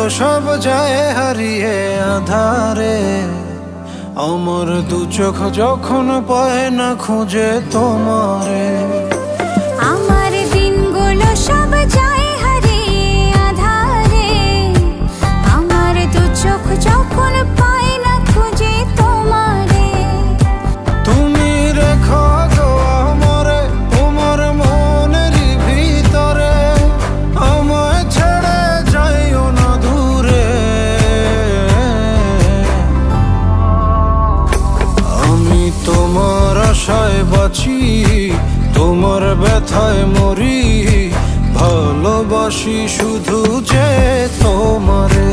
সব যায় হারিয়ে আধারে, আমার দু চোখ যখন পায় না খুঁজে তোমারে। আমার দিনগুলো সব যায় হারিয়ে আধারে, আমার দু চোখ যখন পায় না খুঁজে তোমারে। তুমি রেখো গো আমারে তোমার মনের ভিতরে, আমায় ছেড়ে যাইও না দূরে। আমি তোমার আশায় বাঁচি, তোমার ব্যথায় মরি, ভালোবাসি শুধু যে তোমারে।